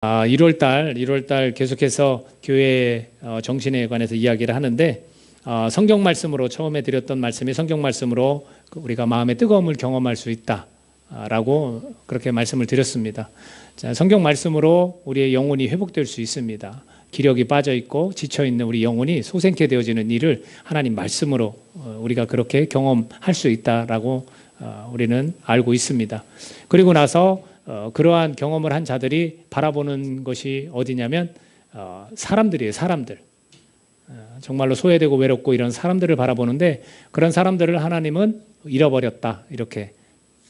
1월 달 계속해서 교회 정신에 관해서 이야기를 하는데 성경 말씀으로 처음에 드렸던 말씀이 성경 말씀으로 우리가 마음의 뜨거움을 경험할 수 있다라고 그렇게 말씀을 드렸습니다. 자, 성경 말씀으로 우리의 영혼이 회복될 수 있습니다. 기력이 빠져 있고 지쳐 있는 우리 영혼이 소생케 되어지는 일을 하나님 말씀으로 우리가 그렇게 경험할 수 있다라고 우리는 알고 있습니다. 그리고 나서 그러한 경험을 한 자들이 바라보는 것이 어디냐면 사람들이에요. 사람들. 정말로 소외되고 외롭고 이런 사람들을 바라보는데 그런 사람들을 하나님은 잃어버렸다 이렇게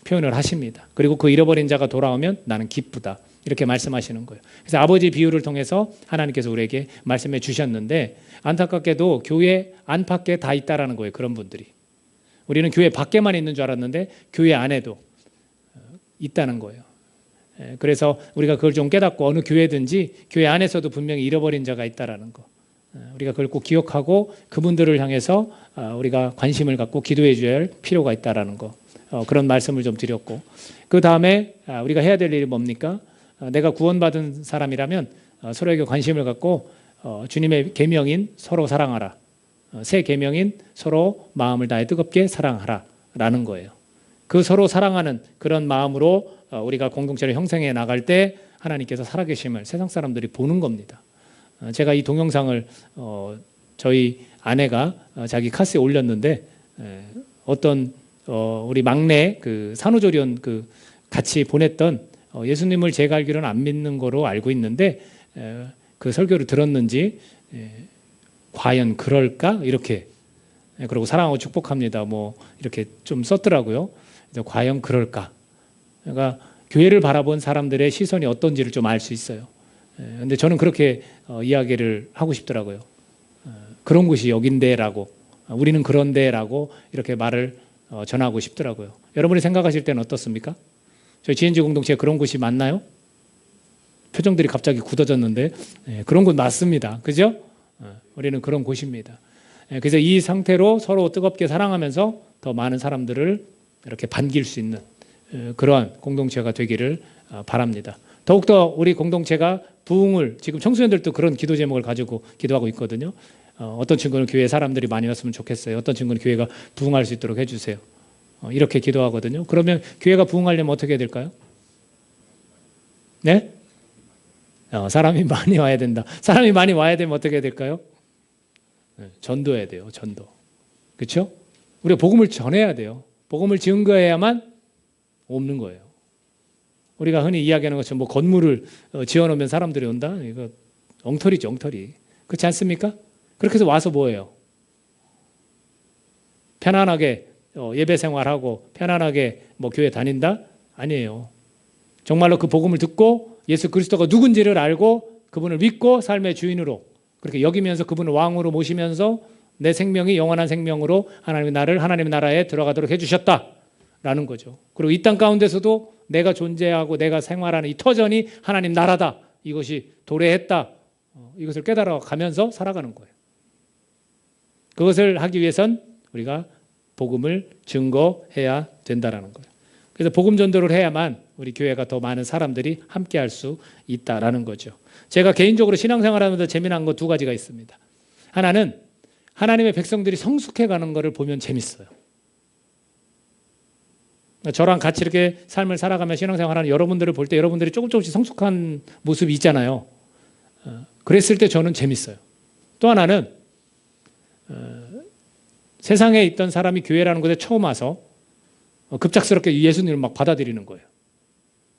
표현을 하십니다. 그리고 그 잃어버린 자가 돌아오면 나는 기쁘다 이렇게 말씀하시는 거예요. 그래서 아버지 비유를 통해서 하나님께서 우리에게 말씀해 주셨는데 안타깝게도 교회 안팎에 다 있다라는 거예요. 그런 분들이. 우리는 교회 밖에만 있는 줄 알았는데 교회 안에도 있다는 거예요. 그래서 우리가 그걸 좀 깨닫고 어느 교회든지 교회 안에서도 분명히 잃어버린 자가 있다라는 거. 우리가 그걸 꼭 기억하고 그분들을 향해서 우리가 관심을 갖고 기도해 줘야 할 필요가 있다라는 거. 그런 말씀을 좀 드렸고 그 다음에 우리가 해야 될 일이 뭡니까? 내가 구원받은 사람이라면 서로에게 관심을 갖고 주님의 계명인 서로 사랑하라. 새 계명인 서로 마음을 다해 뜨겁게 사랑하라 라는 거예요. 그 서로 사랑하는 그런 마음으로 우리가 공동체를 형성해 나갈 때 하나님께서 살아계심을 세상 사람들이 보는 겁니다. 제가 이 동영상을 저희 아내가 자기 카스에 올렸는데 어떤 우리 막내 그 산후조리원 그 같이 보냈던 예수님을 제가 알기로는 안 믿는 거로 알고 있는데 그 설교를 들었는지 과연 그럴까 이렇게 그리고 사랑하고 축복합니다 뭐 이렇게 좀 썼더라고요. 그래서 과연 그럴까? 그러니까 교회를 바라본 사람들의 시선이 어떤지를 좀 알 수 있어요. 근데 저는 그렇게 이야기를 하고 싶더라고요. 그런 곳이 여긴데라고 우리는 그런데라고 이렇게 말을 전하고 싶더라고요. 여러분이 생각하실 때는 어떻습니까? 저희 GNG 공동체에 그런 곳이 맞나요? 표정들이 갑자기 굳어졌는데 그런 곳 맞습니다. 그죠? 우리는 그런 곳입니다. 그래서 이 상태로 서로 뜨겁게 사랑하면서 더 많은 사람들을 이렇게 반길 수 있는 그러한 공동체가 되기를 바랍니다. 더욱더 우리 공동체가 부흥을 지금 청소년들도 그런 기도 제목을 가지고 기도하고 있거든요. 어떤 친구는 교회 사람들이 많이 왔으면 좋겠어요. 어떤 친구는 교회가 부흥할 수 있도록 해주세요. 이렇게 기도하거든요. 그러면 교회가 부흥하려면 어떻게 해야 될까요? 네? 사람이 많이 와야 된다. 사람이 많이 와야 되면 어떻게 해야 될까요? 전도해야 돼요. 전도. 그렇죠? 우리가 복음을 전해야 돼요. 복음을 증거해야만 없는 거예요. 우리가 흔히 이야기하는 것처럼 뭐 건물을 지어놓으면 사람들이 온다? 이거 엉터리죠, 엉터리. 그렇지 않습니까? 그렇게 해서 와서 뭐예요? 편안하게 예배 생활하고 편안하게 뭐 교회 다닌다? 아니에요. 정말로 그 복음을 듣고 예수 그리스도가 누군지를 알고 그분을 믿고 삶의 주인으로 그렇게 여기면서 그분을 왕으로 모시면서 내 생명이 영원한 생명으로 하나님의 나를 하나님의 나라에 들어가도록 해주셨다라는 거죠. 그리고 이 땅 가운데서도 내가 존재하고 내가 생활하는 이 터전이 하나님 나라다. 이것이 도래했다. 이것을 깨달아가면서 살아가는 거예요. 그것을 하기 위해선 우리가 복음을 증거해야 된다라는 거예요. 그래서 복음 전도를 해야만 우리 교회가 더 많은 사람들이 함께할 수 있다라는 거죠. 제가 개인적으로 신앙생활하면서 재미난 거 두 가지가 있습니다. 하나는 하나님의 백성들이 성숙해가는 것을 보면 재밌어요. 저랑 같이 이렇게 삶을 살아가며 신앙생활하는 여러분들을 볼 때 여러분들이 조금씩 성숙한 모습이 있잖아요. 그랬을 때 저는 재밌어요. 또 하나는 세상에 있던 사람이 교회라는 곳에 처음 와서 급작스럽게 예수님을 막 받아들이는 거예요.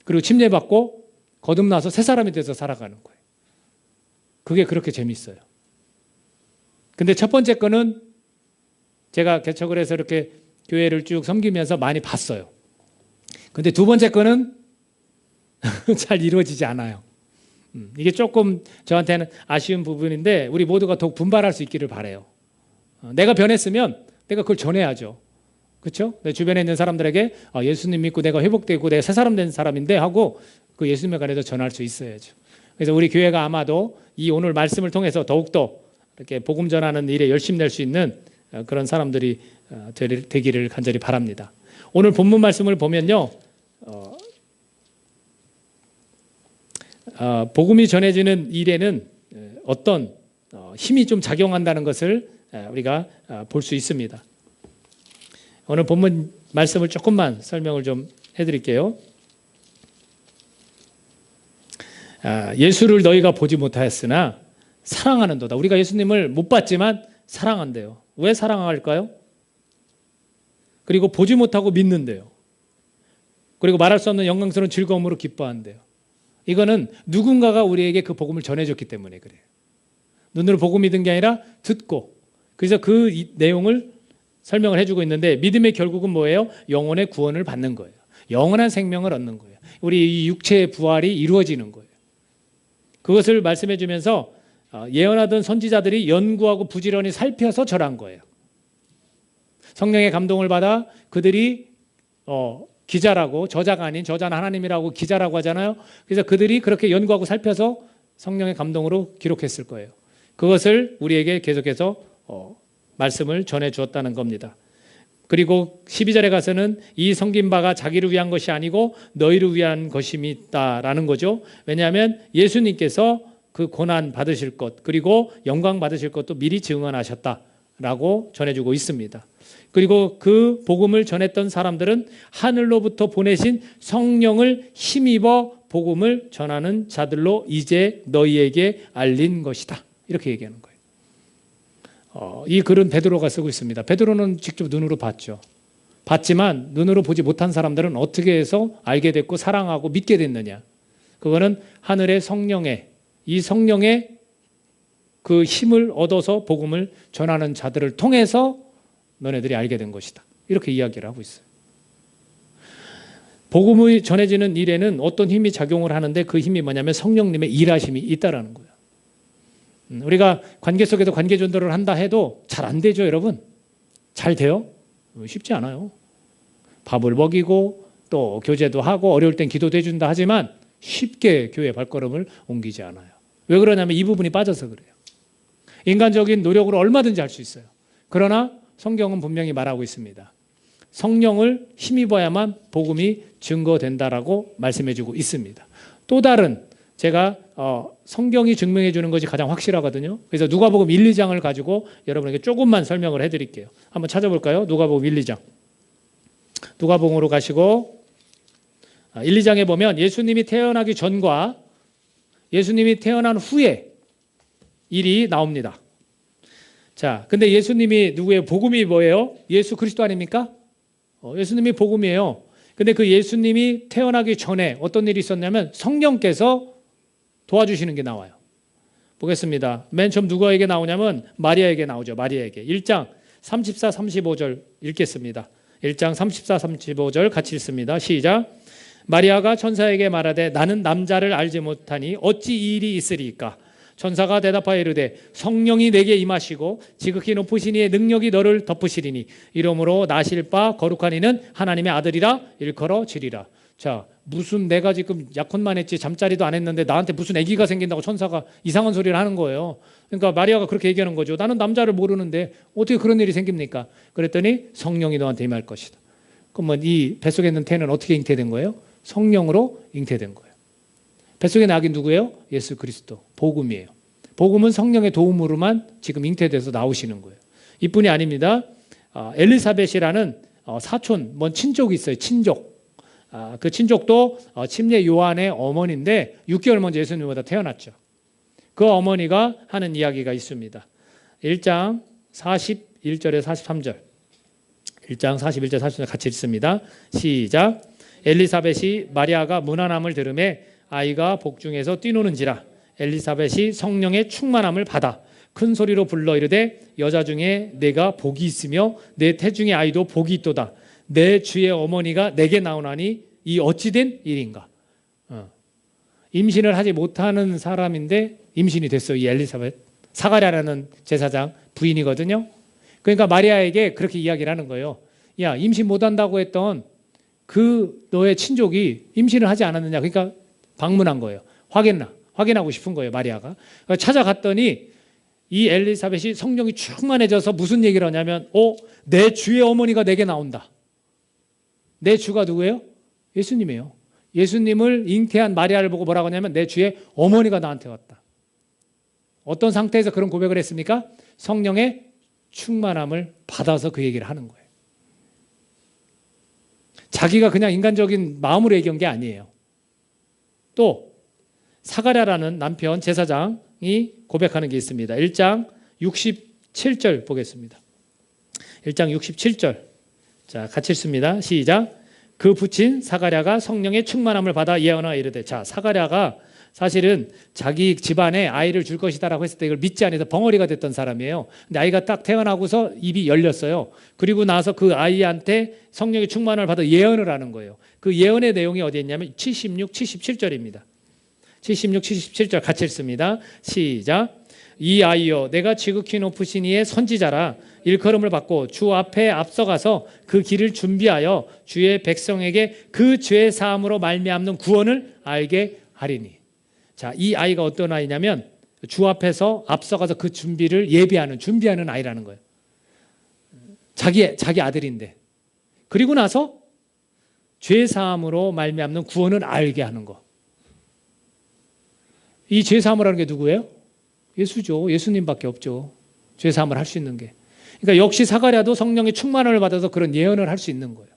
그리고 침례받고 거듭나서 새 사람이 돼서 살아가는 거예요. 그게 그렇게 재밌어요. 근데 첫 번째 거는 제가 개척을 해서 이렇게 교회를 쭉 섬기면서 많이 봤어요. 근데 두 번째 거는 잘 이루어지지 않아요. 이게 조금 저한테는 아쉬운 부분인데 우리 모두가 더욱 분발할 수 있기를 바라요. 내가 변했으면 내가 그걸 전해야죠. 그렇죠? 내 주변에 있는 사람들에게 예수님 믿고 내가 회복되고 내가 새 사람 된 사람인데 하고 그 예수님에 관해서 전할 수 있어야죠. 그래서 우리 교회가 아마도 이 오늘 말씀을 통해서 더욱더 이렇게 복음 전하는 일에 열심 낼 수 있는 그런 사람들이 되기를 간절히 바랍니다. 오늘 본문 말씀을 보면요. 복음이 전해지는 일에는 어떤 힘이 좀 작용한다는 것을 우리가 볼 수 있습니다. 오늘 본문 말씀을 조금만 설명을 좀 해드릴게요. 예수를 너희가 보지 못하였으나 사랑하는도다. 우리가 예수님을 못 봤지만 사랑한대요. 왜 사랑할까요? 그리고 보지 못하고 믿는데요. 그리고 말할 수 없는 영광스러운 즐거움으로 기뻐한대요. 이거는 누군가가 우리에게 그 복음을 전해줬기 때문에 그래요. 눈으로 보고 믿은 게 아니라 듣고. 그래서 그 내용을 설명을 해주고 있는데, 믿음의 결국은 뭐예요? 영혼의 구원을 받는 거예요. 영원한 생명을 얻는 거예요. 우리 이 육체의 부활이 이루어지는 거예요. 그것을 말씀해 주면서 예언하던 선지자들이 연구하고 부지런히 살펴서 절한 거예요. 성령의 감동을 받아 그들이 기자라고, 저자가 아닌 저자는 하나님이라고 기자라고 하잖아요. 그래서 그들이 그렇게 연구하고 살펴서 성령의 감동으로 기록했을 거예요. 그것을 우리에게 계속해서 말씀을 전해 주었다는 겁니다. 그리고 12절에 가서는 이 섬긴 바가 자기를 위한 것이 아니고 너희를 위한 것임이다라는 거죠. 왜냐하면 예수님께서 그 고난 받으실 것, 그리고 영광 받으실 것도 미리 증언하셨다라고 전해주고 있습니다. 그리고 그 복음을 전했던 사람들은 하늘로부터 보내신 성령을 힘입어 복음을 전하는 자들로 이제 너희에게 알린 것이다. 이렇게 얘기하는 거예요. 이 글은 베드로가 쓰고 있습니다. 베드로는 직접 눈으로 봤죠. 봤지만 눈으로 보지 못한 사람들은 어떻게 해서 알게 됐고 사랑하고 믿게 됐느냐. 그거는 하늘의 성령의, 이 성령의 그 힘을 얻어서 복음을 전하는 자들을 통해서 너네들이 알게 된 것이다. 이렇게 이야기를 하고 있어요. 복음이 전해지는 일에는 어떤 힘이 작용을 하는데, 그 힘이 뭐냐면 성령님의 일하심이 있다라는 거예요. 우리가 관계 속에서 관계 전도를 한다 해도 잘 안 되죠, 여러분? 잘 돼요? 쉽지 않아요. 밥을 먹이고 또 교제도 하고 어려울 땐 기도도 해준다 하지만 쉽게 교회 발걸음을 옮기지 않아요. 왜 그러냐면 이 부분이 빠져서 그래요. 인간적인 노력으로 얼마든지 할 수 있어요. 그러나 성경은 분명히 말하고 있습니다. 성령을 힘입어야만 복음이 증거된다라고 말씀해주고 있습니다. 또 다른, 제가 성경이 증명해 주는 것이 가장 확실하거든요. 그래서 누가복음 1, 2장을 가지고 여러분에게 조금만 설명을 해드릴게요. 한번 찾아볼까요? 누가복음 1, 2장. 누가복음으로 가시고 1, 2장에 보면 예수님이 태어나기 전과 예수님이 태어난 후에 일이 나옵니다. 자, 근데 예수님이 누구예요? 복음이 뭐예요? 예수 그리스도 아닙니까? 예수님이 복음이에요. 근데 그 예수님이 태어나기 전에 어떤 일이 있었냐면 성령께서 도와주시는 게 나와요. 보겠습니다. 맨 처음 누구에게 나오냐면 마리아에게 나오죠. 마리아에게. 1장 34, 35절 읽겠습니다. 1장 34, 35절 같이 읽습니다. 시작. 마리아가 천사에게 말하되 나는 남자를 알지 못하니 어찌 이 일이 있으리이까. 천사가 대답하여 이르되 성령이 내게 임하시고 지극히 높으신 이의 능력이 너를 덮으시리니 이러므로 나실 바 거룩한 이는 하나님의 아들이라 일컬어지리라. 자, 무슨 내가 지금 약혼만 했지 잠자리도 안 했는데 나한테 무슨 아기가 생긴다고 천사가 이상한 소리를 하는 거예요. 그러니까 마리아가 그렇게 얘기하는 거죠. 나는 남자를 모르는데 어떻게 그런 일이 생깁니까? 그랬더니 성령이 너한테 임할 것이다. 그러면 이 뱃속에 있는 태는 어떻게 잉태된 거예요? 성령으로 잉태된 거예요. 뱃속에 낳은 게 누구예요? 예수 그리스도. 복음이에요. 복음은 성령의 도움으로만 지금 잉태돼서 나오시는 거예요. 이뿐이 아닙니다. 엘리사벳이라는 사촌, 뭔 친족이 있어요. 친족. 그 친족도 침례 요한의 어머니인데 6개월 먼저 예수님보다 태어났죠. 그 어머니가 하는 이야기가 있습니다. 1장 41절에 43절. 1장 41절 43절 같이 읽습니다. 시작. 엘리사벳이 마리아가 무난함을 들으매 아이가 복중에서 뛰노는지라. 엘리사벳이 성령의 충만함을 받아 큰 소리로 불러 이르되 여자 중에 내가 복이 있으며 내 태중의 아이도 복이 있도다. 내 주의 어머니가 내게 나오나니 이 어찌된 일인가. 임신을 하지 못하는 사람인데 임신이 됐어요. 이 엘리사벳. 사가랴라는 제사장 부인이거든요. 그러니까 마리아에게 그렇게 이야기를 하는 거예요. 야, 임신 못한다고 했던 그 너의 친족이 임신을 하지 않았느냐. 그러니까 방문한 거예요. 확인하고 싶은 거예요. 마리아가. 찾아갔더니 이 엘리사벳이 성령이 충만해져서 무슨 얘기를 하냐면 내 주의 어머니가 내게 나온다. 내 주가 누구예요? 예수님이에요. 예수님을 잉태한 마리아를 보고 뭐라고 하냐면 내 주의 어머니가 나한테 왔다. 어떤 상태에서 그런 고백을 했습니까? 성령의 충만함을 받아서 그 얘기를 하는 거예요. 자기가 그냥 인간적인 마음으로 얘기한 게 아니에요. 또 사가랴라는 남편 제사장이 고백하는 게 있습니다. 1장 67절 보겠습니다. 1장 67절. 자, 같이 읽습니다. 시작. 그 부친 사가랴가 성령의 충만함을 받아 예언하여 이르되. 자, 사가랴가 사실은 자기 집안에 아이를 줄 것이다라고 했을 때 이걸 믿지 않아서 벙어리가 됐던 사람이에요. 근데 아이가 딱 태어나고서 입이 열렸어요. 그리고 나서 그 아이한테 성령의 충만함을 받아 예언을 하는 거예요. 그 예언의 내용이 어디에 있냐면 76, 77절입니다. 76, 77절 같이 읽습니다. 시작. 이 아이여 내가 지극히 높으신 이의 선지자라 일컬음을 받고 주 앞에 앞서가서 그 길을 준비하여 주의 백성에게 그 죄 사함으로 말미암는 구원을 알게 하리니. 자, 이 아이가 어떤 아이냐면 주 앞에서 앞서가서 그 준비하는 아이라는 거예요. 자기 아들인데. 그리고 나서 죄 사함으로 말미암는 구원을 알게 하는 거. 이 죄 사함을 하는 게 누구예요? 예수죠. 예수님밖에 없죠. 죄 사함을 할 수 있는 게. 그러니까 역시 사가랴도 성령의 충만함을 받아서 그런 예언을 할 수 있는 거예요.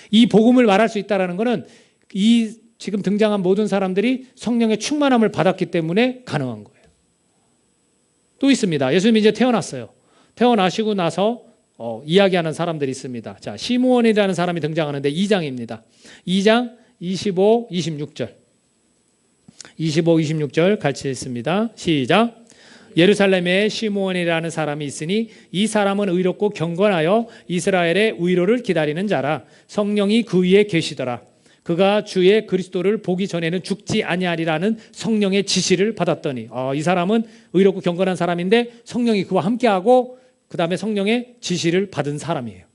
이 복음을 말할 수 있다는 것은 이 지금 등장한 모든 사람들이 성령의 충만함을 받았기 때문에 가능한 거예요. 또 있습니다. 예수님이 이제 태어났어요. 태어나시고 나서 이야기하는 사람들이 있습니다. 자, 시므온이라는 사람이 등장하는데 2장입니다. 2장 25, 26절. 25, 26절 같이 읽습니다. 시작. 예루살렘에 시므온이라는 사람이 있으니 이 사람은 의롭고 경건하여 이스라엘의 의로를 기다리는 자라. 성령이 그 위에 계시더라. 그가 주의 그리스도를 보기 전에는 죽지 아니하리라는 성령의 지시를 받았더니. 이 사람은 의롭고 경건한 사람인데 성령이 그와 함께하고 그 다음에 성령의 지시를 받은 사람이에요.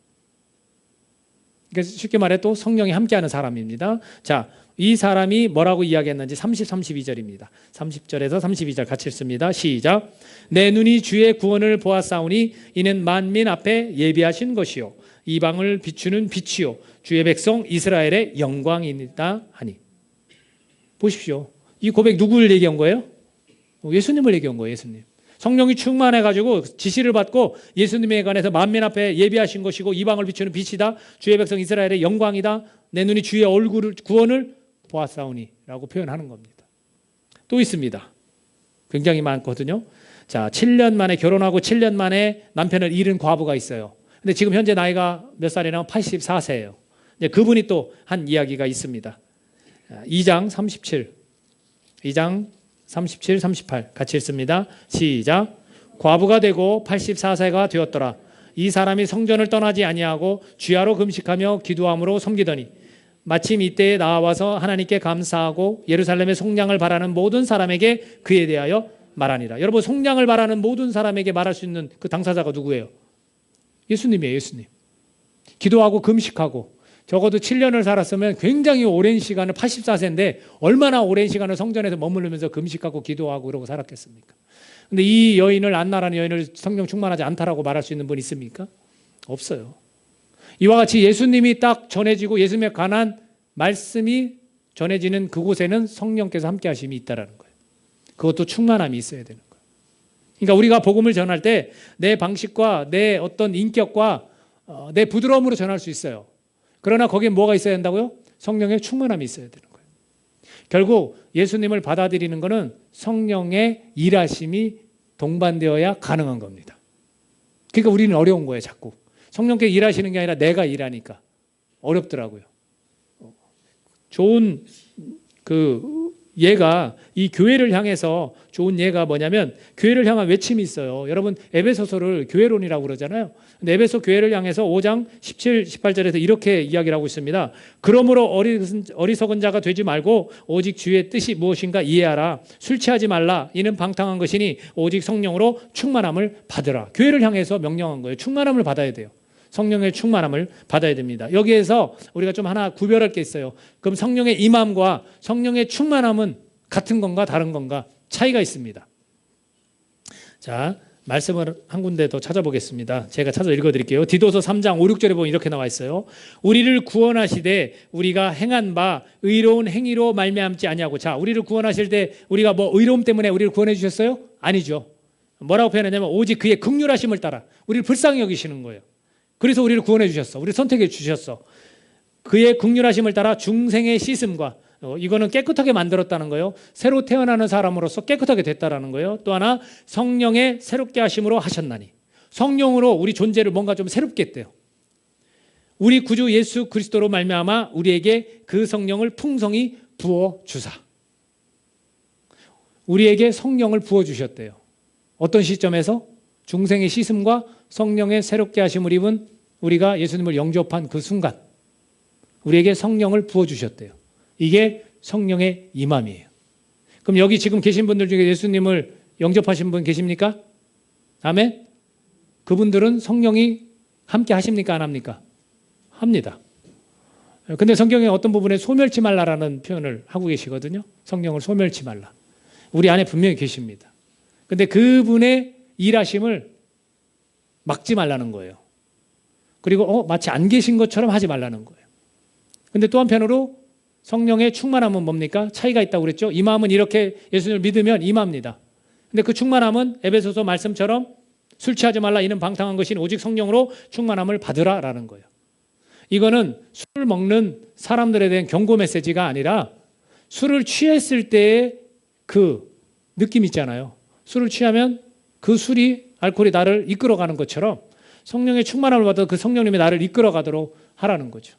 그래서 쉽게 말해 또 성령이 함께하는 사람입니다. 자, 이 사람이 뭐라고 이야기했는지 30, 32절입니다. 30절에서 32절 같이 읽습니다. 시작. 내 눈이 주의 구원을 보았사오니 이는 만민 앞에 예비하신 것이요 이방을 비추는 빛이요 주의 백성 이스라엘의 영광이다 하니. 보십시오. 이 고백 누구를 얘기한 거예요? 예수님을 얘기한 거예요. 예수님. 성령이 충만해가지고 지시를 받고 예수님에 관해서 만민 앞에 예비하신 것이고 이방을 비추는 빛이다. 주의 백성 이스라엘의 영광이다. 내 눈이 주의 얼굴을 구원을 보았사오니 라고 표현하는 겁니다. 또 있습니다. 굉장히 많거든요. 자, 7년 만에 결혼하고 7년 만에 남편을 잃은 과부가 있어요. 근데 지금 현재 나이가 몇 살이냐면 84세예요. 그분이 또 한 이야기가 있습니다. 2장 37, 2장 37, 38 같이 읽습니다. 시작. 과부가 되고 84세가 되었더라. 이 사람이 성전을 떠나지 아니하고 주야로 금식하며 기도함으로 섬기더니 마침 이때에 나와서 하나님께 감사하고 예루살렘의 속량을 바라는 모든 사람에게 그에 대하여 말하니라. 여러분, 속량을 바라는 모든 사람에게 말할 수 있는 그 당사자가 누구예요? 예수님이에요. 예수님. 기도하고 금식하고 적어도 7년을 살았으면 굉장히 오랜 시간을 84세인데 얼마나 오랜 시간을 성전에서 머무르면서 금식하고 기도하고 그러고 살았겠습니까? 근데 이 여인을 안나라는 여인을 성령 충만하지 않다라고 말할 수 있는 분 있습니까? 없어요. 이와 같이 예수님이 딱 전해지고 예수님에 관한 말씀이 전해지는 그곳에는 성령께서 함께 하심이 있다라는 거예요. 그것도 충만함이 있어야 되는 거예요. 그러니까 우리가 복음을 전할 때 내 방식과 내 어떤 인격과 내 부드러움으로 전할 수 있어요. 그러나 거기에 뭐가 있어야 된다고요? 성령의 충만함이 있어야 되는 거예요. 결국 예수님을 받아들이는 것은 성령의 일하심이 동반되어야 가능한 겁니다. 그러니까 우리는 어려운 거예요. 자꾸 성령께 일하시는 게 아니라 내가 일하니까 어렵더라고요. 좋은 예가 이 교회를 향해서 좋은 예가 뭐냐면 교회를 향한 외침이 있어요. 여러분, 에베소서를 교회론이라고 그러잖아요. 근데 에베소 교회를 향해서 5장 17, 18절에서 이렇게 이야기를 하고 있습니다. 그러므로 어리석은 자가 되지 말고 오직 주의 뜻이 무엇인가 이해하라. 술 취하지 말라. 이는 방탕한 것이니 오직 성령으로 충만함을 받으라. 교회를 향해서 명령한 거예요. 충만함을 받아야 돼요. 성령의 충만함을 받아야 됩니다. 여기에서 우리가 좀 하나 구별할 게 있어요. 그럼 성령의 임함과 성령의 충만함은 같은 건가 다른 건가 차이가 있습니다. 자, 말씀을 한 군데 더 찾아보겠습니다. 제가 찾아 읽어드릴게요. 디도서 3장 5, 6절에 보면 이렇게 나와 있어요. 우리를 구원하시되 우리가 행한 바 의로운 행위로 말미암지 아니하고. 자, 우리를 구원하실 때 우리가 뭐 의로움 때문에 우리를 구원해 주셨어요? 아니죠. 뭐라고 표현하냐면 오직 그의 긍휼하심을 따라 우리를 불쌍히 여기시는 거예요. 그래서 우리를 구원해 주셨어. 우리를 선택해 주셨어. 그의 긍휼하심을 따라 중생의 씻음과, 이거는 깨끗하게 만들었다는 거예요. 새로 태어나는 사람으로서 깨끗하게 됐다라는 거예요. 또 하나 성령의 새롭게 하심으로 하셨나니. 성령으로 우리 존재를 뭔가 좀 새롭게 했대요. 우리 구주 예수 그리스도로 말미암아 우리에게 그 성령을 풍성히 부어 주사. 우리에게 성령을 부어 주셨대요. 어떤 시점에서? 중생의 씻음과 성령의 새롭게 하심을 입은 우리가 예수님을 영접한 그 순간 우리에게 성령을 부어 주셨대요. 이게 성령의 임함이에요. 그럼 여기 지금 계신 분들 중에 예수님을 영접하신 분 계십니까? 아멘? 그분들은 성령이 함께 하십니까? 안 합니까? 합니다. 근데 성경에 어떤 부분에 소멸치 말라라는 표현을 하고 계시거든요. 성령을 소멸치 말라. 우리 안에 분명히 계십니다. 근데 그분의 일하심을 막지 말라는 거예요. 그리고 마치 안 계신 것처럼 하지 말라는 거예요. 근데 또 한편으로 성령의 충만함은 뭡니까? 차이가 있다고 그랬죠. 임함은 이렇게 예수님을 믿으면 임합니다. 근데 그 충만함은 에베소서 말씀처럼 술 취하지 말라 이는 방탕한 것이 오직 성령으로 충만함을 받으라라는 거예요. 이거는 술 먹는 사람들에 대한 경고 메시지가 아니라 술을 취했을 때의 그 느낌 있잖아요. 술을 취하면 그 술이 알코올이 나를 이끌어가는 것처럼 성령의 충만함을 받아 그 성령님이 나를 이끌어가도록 하라는 거죠.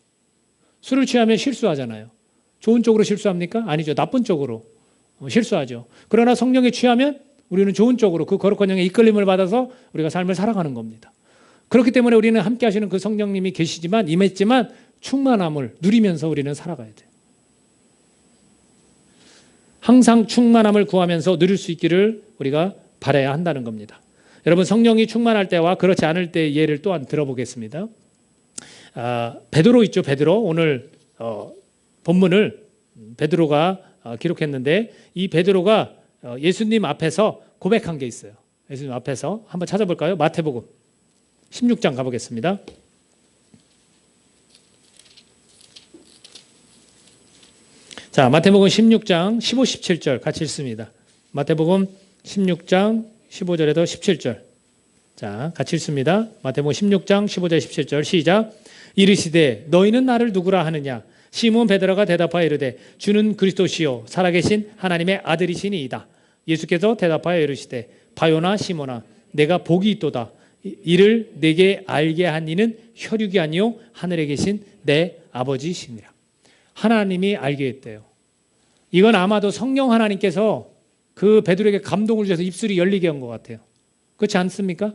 술을 취하면 실수하잖아요. 좋은 쪽으로 실수합니까? 아니죠. 나쁜 쪽으로 실수하죠. 그러나 성령에 취하면 우리는 좋은 쪽으로 그 거룩한 영의 이끌림을 받아서 우리가 삶을 살아가는 겁니다. 그렇기 때문에 우리는 함께 하시는 그 성령님이 계시지만 임했지만 충만함을 누리면서 우리는 살아가야 돼요. 항상 충만함을 구하면서 누릴 수 있기를 우리가 바라야 한다는 겁니다. 여러분 성령이 충만할 때와 그렇지 않을 때의 예를 또한 들어보겠습니다. 베드로 있죠. 베드로 오늘 본문을 베드로가 기록했는데 이 베드로가 예수님 앞에서 고백한 게 있어요. 예수님 앞에서 한번 찾아볼까요? 마태복음 16장 가보겠습니다. 자, 마태복음 16장 15, 17절 같이 읽습니다. 마태복음 16장 15절에도 17절. 자, 같이 읽습니다. 마태복음 16장 15절 17절 시작. 이르시되 너희는 나를 누구라 하느냐? 시몬 베드로가 대답하여 이르되 주는 그리스도시요 살아계신 하나님의 아들이시니이다. 예수께서 대답하여 이르시되 바요나 시몬아 내가 복이 있도다. 이를 내게 알게 한 이는 혈육이 아니요 하늘에 계신 내 아버지시니라. 하나님이 알게 했대요. 이건 아마도 성령 하나님께서 그 베드로에게 감동을 주셔서 입술이 열리게 한 것 같아요. 그렇지 않습니까?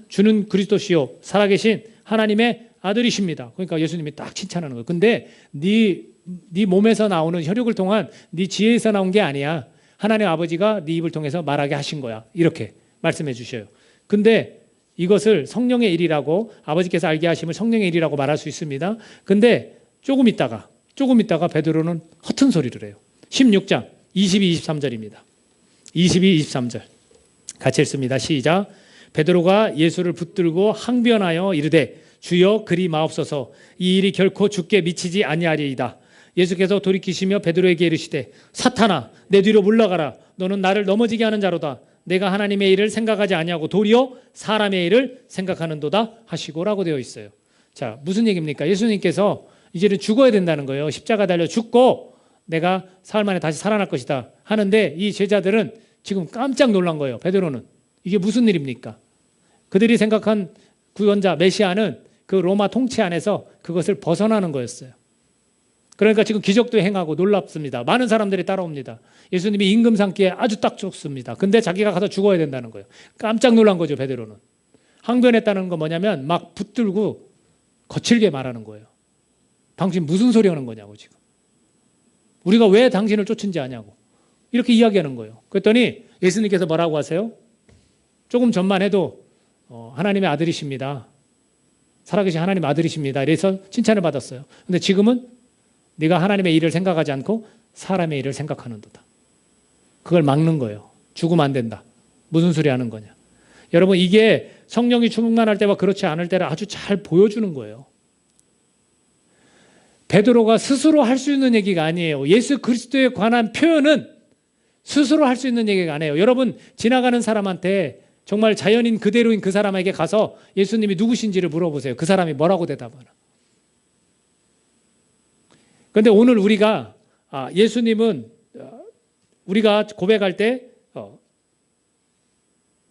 주는 그리스도시요 살아계신 하나님의 아들이십니다. 그러니까 예수님이 딱 칭찬하는 거예요. 근데 네 몸에서 나오는 혈육을 통한 네 지혜에서 나온 게 아니야. 하나님 아버지가 네 입을 통해서 말하게 하신 거야. 이렇게 말씀해 주셔요. 근데 이것을 성령의 일이라고 아버지께서 알게 하심을 성령의 일이라고 말할 수 있습니다. 근데 조금 있다가 베드로는 허튼 소리를 해요. 16장 22, 23절입니다. 22, 23절 같이 읽습니다. 시작. 베드로가 예수를 붙들고 항변하여 이르되 주여 그리 마옵소서 이 일이 결코 주께 미치지 아니하리이다. 예수께서 돌이키시며 베드로에게 이르시되 사탄아 내 뒤로 물러가라. 너는 나를 넘어지게 하는 자로다. 내가 하나님의 일을 생각하지 아니하고 도리어 사람의 일을 생각하는도다 하시고라고 되어 있어요. 자, 무슨 얘기입니까? 예수님께서 이제는 죽어야 된다는 거예요. 십자가 달려 죽고 내가 사흘 만에 다시 살아날 것이다 하는데 이 제자들은 지금 깜짝 놀란 거예요. 베드로는 이게 무슨 일입니까? 그들이 생각한 구원자 메시아는 그 로마 통치 안에서 그것을 벗어나는 거였어요. 그러니까 지금 기적도 행하고 놀랍습니다. 많은 사람들이 따라옵니다. 예수님이 임금 삼기에 아주 딱 좋습니다. 근데 자기가 가서 죽어야 된다는 거예요. 깜짝 놀란 거죠. 베드로는. 항변했다는 건 뭐냐면 막 붙들고 거칠게 말하는 거예요. 당신 무슨 소리 하는 거냐고 지금. 우리가 왜 당신을 쫓은지 아냐고. 이렇게 이야기하는 거예요. 그랬더니 예수님께서 뭐라고 하세요? 조금 전만 해도 하나님의 아들이십니다. 살아계신 하나님의 아들이십니다. 이래서 칭찬을 받았어요. 근데 지금은 네가 하나님의 일을 생각하지 않고 사람의 일을 생각하는도다. 그걸 막는 거예요. 죽으면 안 된다. 무슨 소리 하는 거냐. 여러분, 이게 성령이 충만할 때와 그렇지 않을 때를 아주 잘 보여주는 거예요. 베드로가 스스로 할 수 있는 얘기가 아니에요. 예수 그리스도에 관한 표현은 스스로 할 수 있는 얘기가 아니에요. 여러분, 지나가는 사람한테 정말 자연인 그대로인 그 사람에게 가서 예수님이 누구신지를 물어보세요. 그 사람이 뭐라고 대답하나. 그런데 오늘 우리가 예수님은 우리가 고백할 때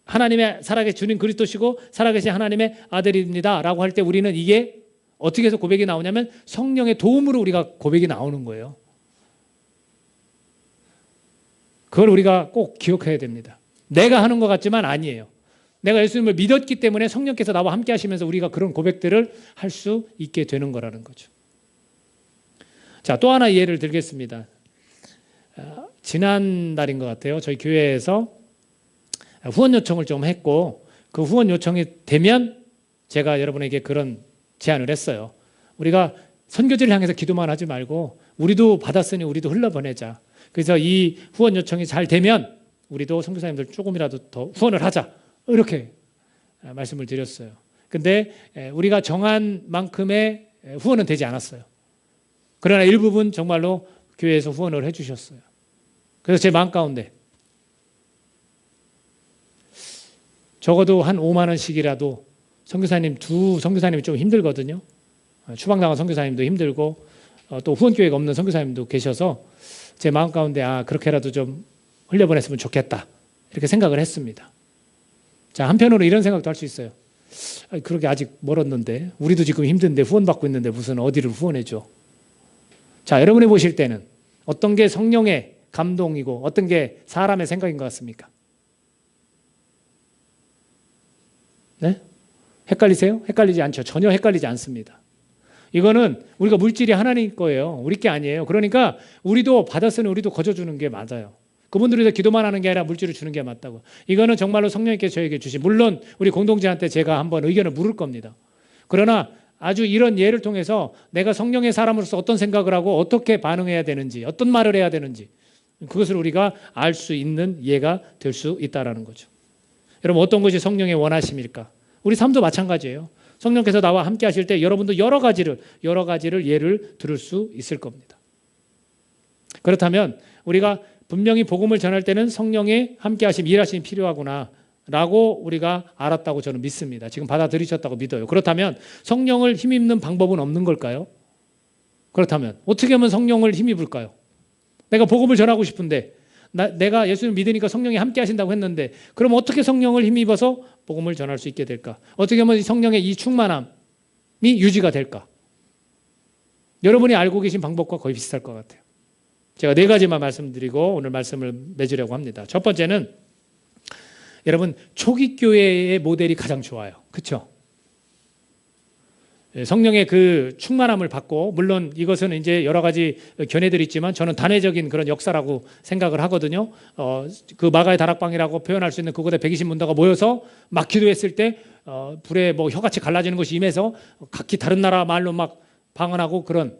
하나님의 살아계신 주님 그리스도시고 살아계신 하나님의 아들입니다 라고 할 때 우리는 이게 어떻게 해서 고백이 나오냐면 성령의 도움으로 우리가 고백이 나오는 거예요. 그걸 우리가 꼭 기억해야 됩니다. 내가 하는 것 같지만 아니에요. 내가 예수님을 믿었기 때문에 성령께서 나와 함께 하시면서 우리가 그런 고백들을 할 수 있게 되는 거라는 거죠. 자, 또 하나 예를 들겠습니다. 지난달인 것 같아요. 저희 교회에서 후원 요청을 좀 했고 그 후원 요청이 되면 제가 여러분에게 그런 제안을 했어요. 우리가 선교지를 향해서 기도만 하지 말고 우리도 받았으니 우리도 흘려보내자. 그래서 이 후원 요청이 잘 되면 우리도 선교사님들 조금이라도 더 후원을 하자. 이렇게 말씀을 드렸어요. 근데 우리가 정한 만큼의 후원은 되지 않았어요. 그러나 일부분 정말로 교회에서 후원을 해 주셨어요. 그래서 제 마음 가운데 적어도 한 5만 원씩이라도 선교사님, 두 선교사님이 좀 힘들거든요. 추방당한 선교사님도 힘들고 또 후원교회가 없는 선교사님도 계셔서 제 마음 가운데 그렇게라도 좀 흘려보냈으면 좋겠다 이렇게 생각을 했습니다. 자, 한편으로 이런 생각도 할 수 있어요. 그러게 아직 멀었는데 우리도 지금 힘든데 후원받고 있는데 무슨 어디를 후원해줘. 자, 여러분이 보실 때는 어떤 게 성령의 감동이고 어떤 게 사람의 생각인 것 같습니까? 네? 헷갈리세요? 헷갈리지 않죠. 전혀 헷갈리지 않습니다. 이거는 우리가 물질이 하나님 거예요. 우리 게 아니에요. 그러니까 우리도 받았으니 우리도 거저주는 게 맞아요. 그분들이 기도만 하는 게 아니라 물질을 주는 게 맞다고. 이거는 정말로 성령님께서 저에게 주신, 물론 우리 공동체한테 제가 한번 의견을 물을 겁니다. 그러나 아주 이런 예를 통해서 내가 성령의 사람으로서 어떤 생각을 하고 어떻게 반응해야 되는지, 어떤 말을 해야 되는지 그것을 우리가 알 수 있는 예가 될 수 있다는 거죠. 여러분, 어떤 것이 성령의 원하심일까? 우리 삶도 마찬가지예요. 성령께서 나와 함께 하실 때 여러분도 여러 가지를 예를 들을 수 있을 겁니다. 그렇다면 우리가 분명히 복음을 전할 때는 성령의 함께 하심, 일하심이 필요하구나 라고 우리가 알았다고 저는 믿습니다. 지금 받아들이셨다고 믿어요. 그렇다면 성령을 힘입는 방법은 없는 걸까요? 그렇다면 어떻게 하면 성령을 힘입을까요? 내가 복음을 전하고 싶은데 내가 예수를 믿으니까 성령이 함께 하신다고 했는데 그럼 어떻게 성령을 힘입어서 복음을 전할 수 있게 될까? 어떻게 하면 성령의 이 충만함이 유지가 될까? 여러분이 알고 계신 방법과 거의 비슷할 것 같아요. 제가 4가지만 말씀드리고 오늘 말씀을 맺으려고 합니다. 첫 번째는 여러분, 초기 교회의 모델이 가장 좋아요. 그렇죠? 성령의 그 충만함을 받고, 물론 이것은 이제 여러 가지 견해들이 있지만 저는 단회적인 그런 역사라고 생각을 하거든요. 그 마가의 다락방이라고 표현할 수 있는 그곳에 120문도가 모여서 막 기도했을 때 불에 뭐 혀같이 갈라지는 것이 임해서 각기 다른 나라 말로 막 방언하고 그런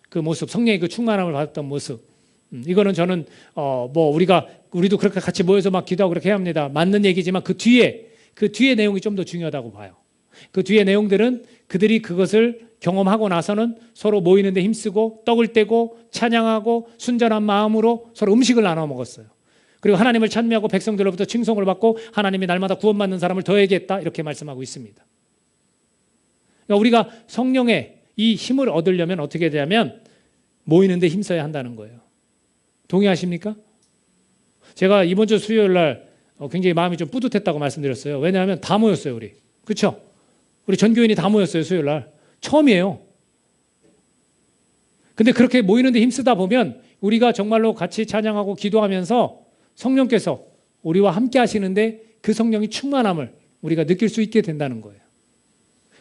그 모습, 성령의 그 충만함을 받았던 모습. 이거는 저는 우리도 그렇게 같이 모여서 막 기도하고 그렇게 해야 합니다. 맞는 얘기지만 그 뒤에 내용이 좀 더 중요하다고 봐요. 그 뒤에 내용들은 그들이 그것을 경험하고 나서는 서로 모이는데 힘쓰고 떡을 떼고 찬양하고 순전한 마음으로 서로 음식을 나눠 먹었어요. 그리고 하나님을 찬미하고 백성들로부터 칭송을 받고 하나님이 날마다 구원받는 사람을 더해겠다 이렇게 말씀하고 있습니다. 그러니까 우리가 성령의 이 힘을 얻으려면 어떻게 되냐면 모이는데 힘써야 한다는 거예요. 동의하십니까? 제가 이번 주 수요일 날 굉장히 마음이 좀 뿌듯했다고 말씀드렸어요. 왜냐하면 다 모였어요, 우리. 그렇죠? 우리 전교인이 다 모였어요, 수요일 날. 처음이에요. 근데 그렇게 모이는데 힘쓰다 보면 우리가 정말로 같이 찬양하고 기도하면서 성령께서 우리와 함께 하시는데 그 성령이 충만함을 우리가 느낄 수 있게 된다는 거예요.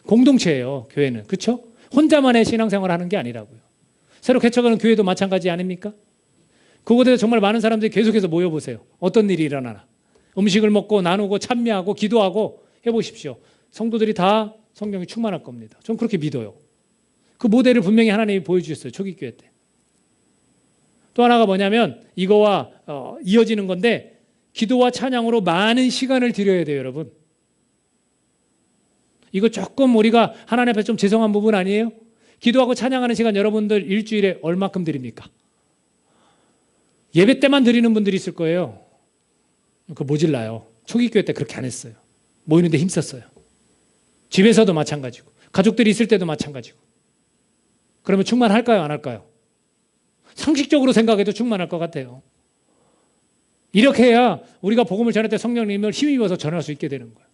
공동체예요, 교회는. 그렇죠? 혼자만의 신앙생활을 하는 게 아니라고요. 새로 개척하는 교회도 마찬가지 아닙니까? 그곳에서 정말 많은 사람들이 계속해서 모여보세요. 어떤 일이 일어나나. 음식을 먹고 나누고 찬미하고 기도하고 해보십시오. 성도들이 다 성령이 충만할 겁니다. 저는 그렇게 믿어요. 그 모델을 분명히 하나님이 보여주셨어요. 초기 교회 때. 또 하나가 뭐냐면 이거와 이어지는 건데 기도와 찬양으로 많은 시간을 드려야 돼요, 여러분. 이거 조금 우리가 하나님 앞에 좀 죄송한 부분 아니에요? 기도하고 찬양하는 시간 여러분들 일주일에 얼마큼 드립니까? 예배 때만 드리는 분들이 있을 거예요. 그거 모질라요. 초기 교회 때 그렇게 안 했어요. 모이는데 힘썼어요. 집에서도 마찬가지고 가족들이 있을 때도 마찬가지고. 그러면 충만할까요? 안 할까요? 상식적으로 생각해도 충만할 것 같아요. 이렇게 해야 우리가 복음을 전할 때 성령님을 힘입어서 전할 수 있게 되는 거예요.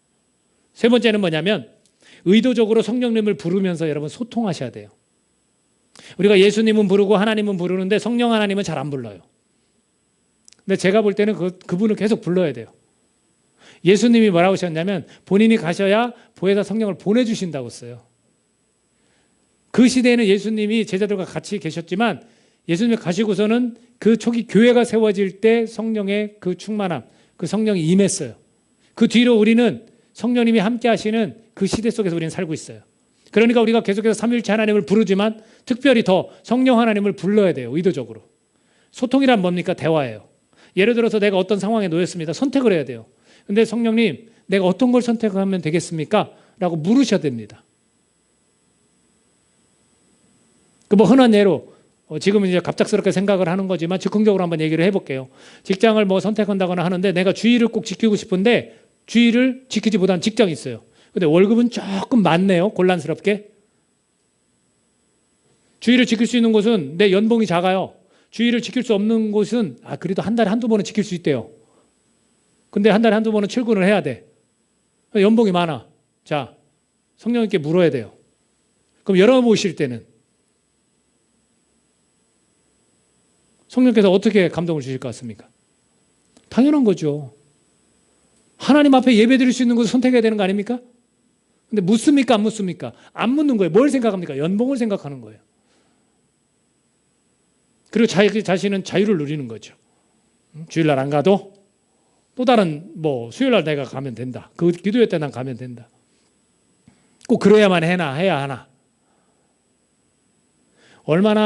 세 번째는 뭐냐면 의도적으로 성령님을 부르면서 여러분 소통하셔야 돼요. 우리가 예수님은 부르고 하나님은 부르는데 성령 하나님은 잘 안 불러요. 근데 제가 볼 때는 그분을 계속 불러야 돼요. 예수님이 뭐라고 하셨냐면 본인이 가셔야 보혜사 성령을 보내주신다고 써요. 그 시대에는 예수님이 제자들과 같이 계셨지만 예수님이 가시고서는 그 초기 교회가 세워질 때 성령의 그 충만함, 그 성령이 임했어요. 그 뒤로 우리는 성령님이 함께 하시는 그 시대 속에서 우리는 살고 있어요. 그러니까 우리가 계속해서 삼위일체 하나님을 부르지만 특별히 더 성령 하나님을 불러야 돼요. 의도적으로. 소통이란 뭡니까? 대화예요. 예를 들어서 내가 어떤 상황에 놓였습니다. 선택을 해야 돼요. 근데 성령님, 내가 어떤 걸 선택하면 되겠습니까? 라고 물으셔야 됩니다. 그 뭐 흔한 예로 지금은 이제 갑작스럽게 생각을 하는 거지만 즉흥적으로 한번 얘기를 해볼게요. 직장을 뭐 선택한다거나 하는데 내가 주의를 꼭 지키고 싶은데 주의를 지키지 못한 직장이 있어요. 근데 월급은 조금 많네요. 곤란스럽게. 주의를 지킬 수 있는 곳은 내 연봉이 작아요. 주의를 지킬 수 없는 곳은 그래도 한 달에 한두 번은 지킬 수 있대요. 근데 한 달에 한두 번은 출근을 해야 돼. 연봉이 많아. 자, 성령님께 물어야 돼요. 그럼 열어보실 때는 성령께서 어떻게 감동을 주실 것 같습니까? 당연한 거죠. 하나님 앞에 예배 드릴 수 있는 곳을 선택해야 되는 거 아닙니까? 근데 묻습니까? 안 묻습니까? 안 묻는 거예요. 뭘 생각합니까? 연봉을 생각하는 거예요. 그리고 자기 자신은 자유를 누리는 거죠. 주일날 안 가도 또 다른 수요일날 내가 가면 된다. 그 기도회 때 난 가면 된다. 꼭 그래야만 해야 하나. 얼마나